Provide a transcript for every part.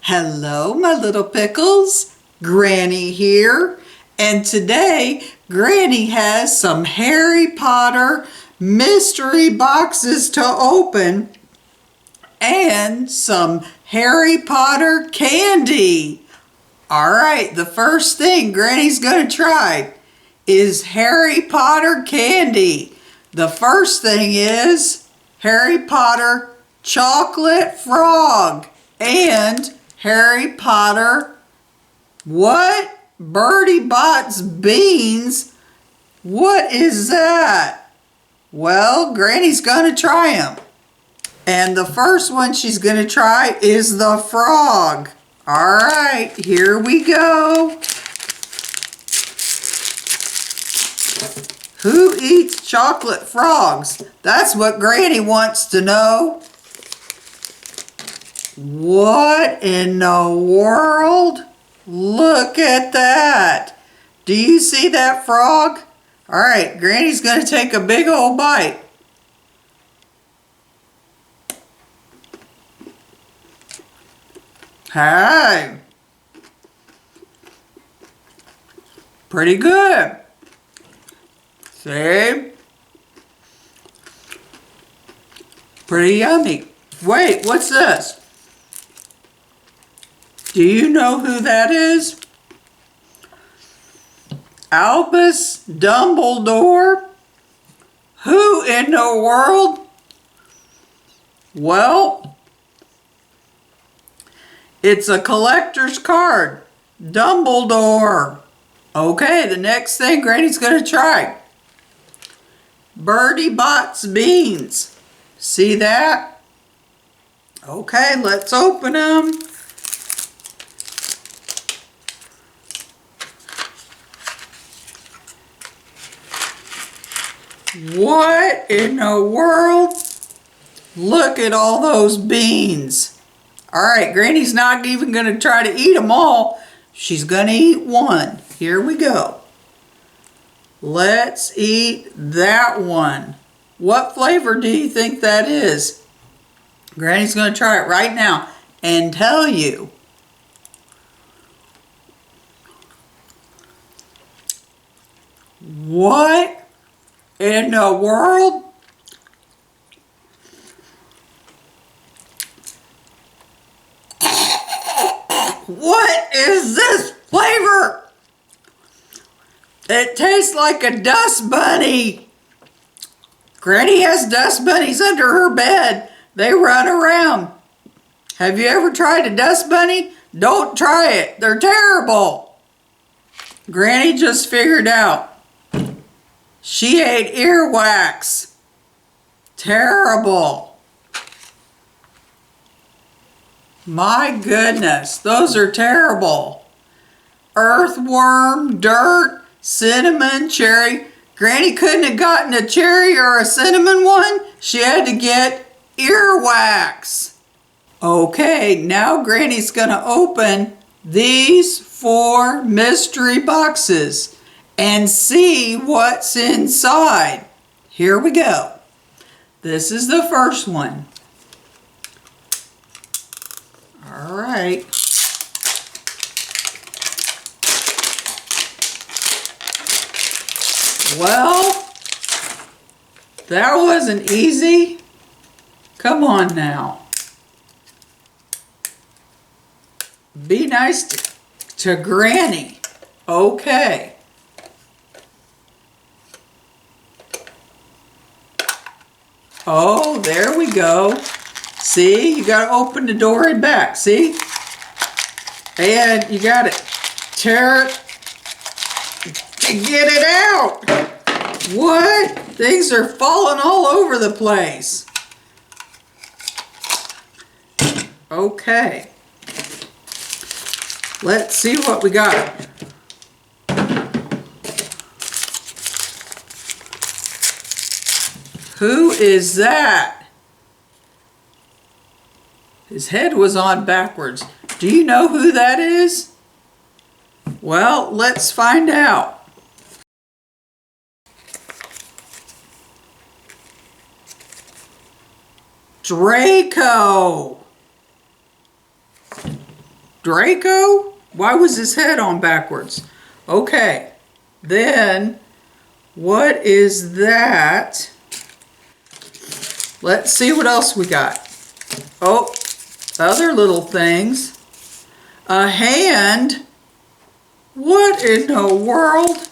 Hello, my little pickles. Granny here. And today, Granny has some Harry Potter mystery boxes to open and some Harry Potter candy. All right, the first thing Granny's going to try is Harry Potter candy. The first thing is Harry Potter chocolate frog and Harry Potter, what? Birdie Bot's beans? What is that? Well, Granny's going to try them. And the first one she's going to try is the frog. All right, here we go. Who eats chocolate frogs? That's what Granny wants to know. What in the world? Look at that. Do you see that frog? All right, Granny's going to take a big old bite. Hey. Pretty good. See? Pretty yummy. Wait, what's this? Do you know who that is? Albus Dumbledore? Who in the world? Well, it's a collector's card. Dumbledore. Okay, the next thing Granny's going to try. Birdie Bot's beans. See that? Okay, let's open them. What in the world? Look at all those beans. All right, Granny's not even going to try to eat them all. She's going to eat one. Here we go. Let's eat that one. What flavor do you think that is? Granny's going to try it right now and tell you. What in the world? What is this flavor? It tastes like a dust bunny. Granny has dust bunnies under her bed. They run around. Have you ever tried a dust bunny? Don't try it. They're terrible. Granny just figured out. She ate earwax. Terrible. My goodness, those are terrible. Earthworm, dirt, cinnamon, cherry. Granny couldn't have gotten a cherry or a cinnamon one. She had to get earwax. Okay, now Granny's going to open these 4 mystery boxes and see what's inside. Here we go. This is the first one. All right. Well, that wasn't easy. Come on now. Be nice to Granny. Okay. Oh, there we go. See, you got to open the door and back, see? And you got to tear it to get it out. What? Things are falling all over the place. Okay. Let's see what we got. Who is that? His head was on backwards. Do you know who that is? Well, let's find out. Draco. Draco? Why was his head on backwards? Okay. Then, what is that? Let's see what else we got. Oh, other little things. A hand. What in the world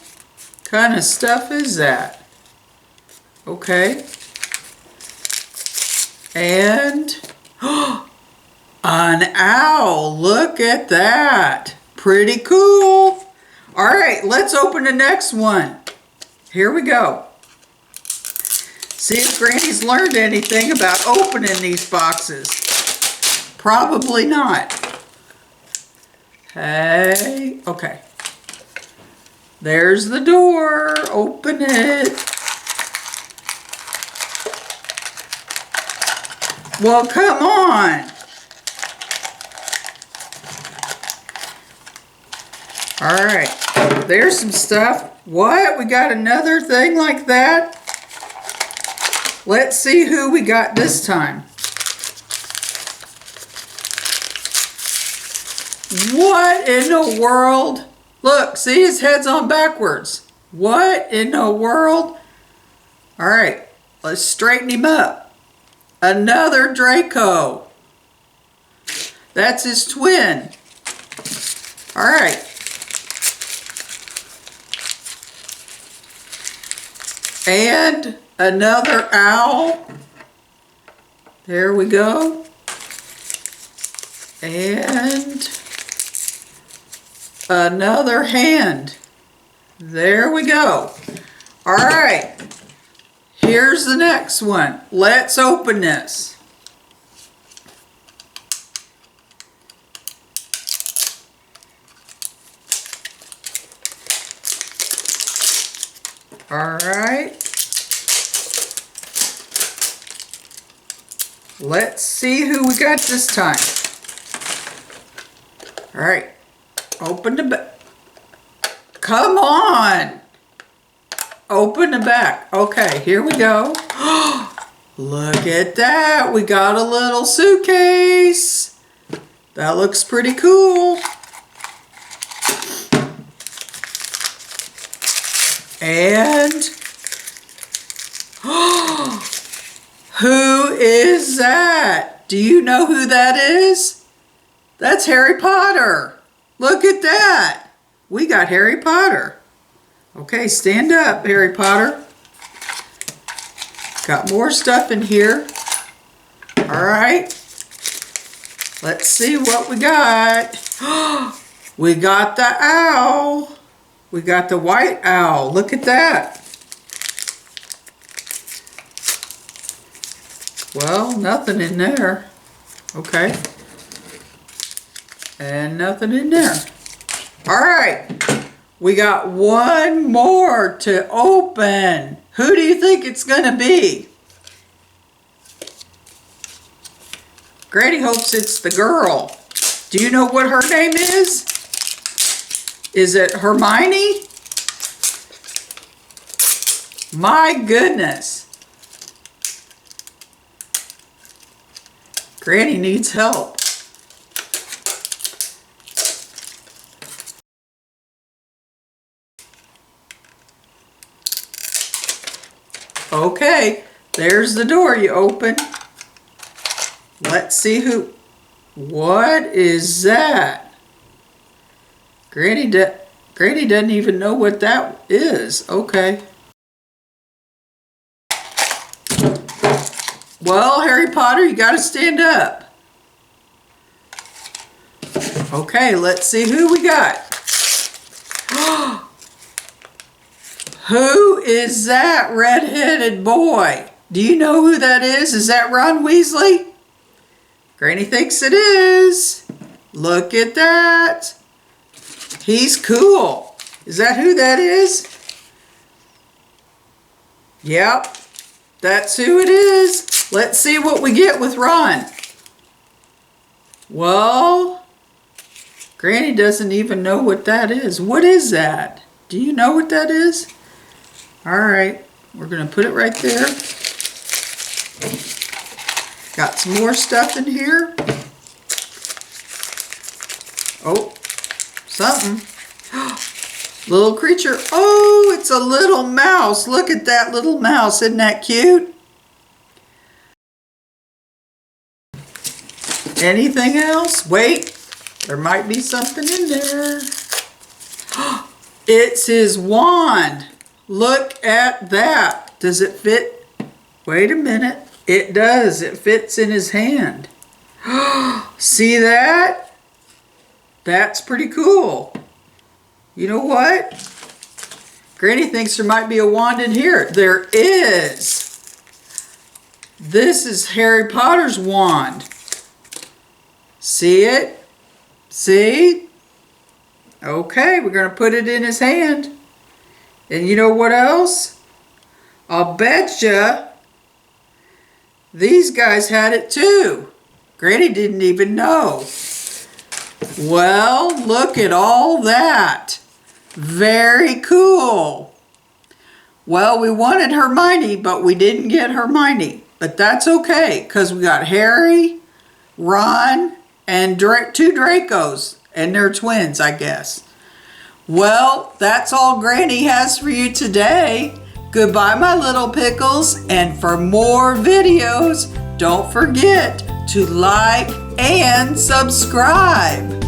kind of stuff is that? Okay. And an owl. Look at that. Pretty cool. All right, let's open the next one. Here we go. See if Granny's learned anything about opening these boxes. Probably not. Hey, okay. There's the door. Open it. Well, come on. All right. There's some stuff. What? We got another thing like that? Let's see who we got this time. What in the world? Look, see his head's on backwards. What in the world? All right, let's straighten him up. Another Draco. That's his twin. All right. And another owl. There we go. And another hand. There we go. All right. Here's the next one. Let's open this. All right. Let's see who we got this time. All right. Open the back. Come on. Open the back. Okay, here we go. Look at that. We got a little suitcase. That looks pretty cool. And who is that? Do you know who that is? That's Harry Potter. Look at that. We got Harry Potter. Okay, stand up, Harry Potter. Got more stuff in here. All right. Let's see what we got. We got the owl. We got the white owl. Look at that. Well, nothing in there. Okay. And nothing in there. All right. We got one more to open. Who do you think it's going to be? Granny hopes it's the girl. Do you know what her name is? Is it Hermione? My goodness. Granny needs help. Okay, there's the door you open. Let's see who... What is that? Granny doesn't even know what that is. Okay. Well, Harry Potter, you got to stand up. Okay, let's see who we got. Who is that red-headed boy? Do you know who that is? Is that Ron Weasley? Granny thinks it is. Look at that. He's cool. Is that who that is? Yep, that's who it is. Let's see what we get with Ron. Well, Granny doesn't even know what that is. What is that? Do you know what that is? All right, we're going to put it right there. Got some more stuff in here. Oh, something. Little creature. Oh, it's a little mouse. Look at that little mouse. Isn't that cute? Anything else? Wait, there might be something in there. It's his wand. Look at that. Does it fit? Wait a minute. It does. It fits in his hand. See that? That's pretty cool. You know what? Granny thinks there might be a wand in here. There is. This is Harry Potter's wand. See it? See? Okay, we're going to put it in his hand. And you know what else? I'll betcha these guys had it too. Granny didn't even know. Well, look at all that. Very cool. Well, we wanted Hermione, but we didn't get Hermione. But that's okay, because we got Harry, Ron, and two Dracos. And they're twins, I guess. Well, that's all Granny has for you today. Goodbye, my little pickles. And for more videos, don't forget to like and subscribe.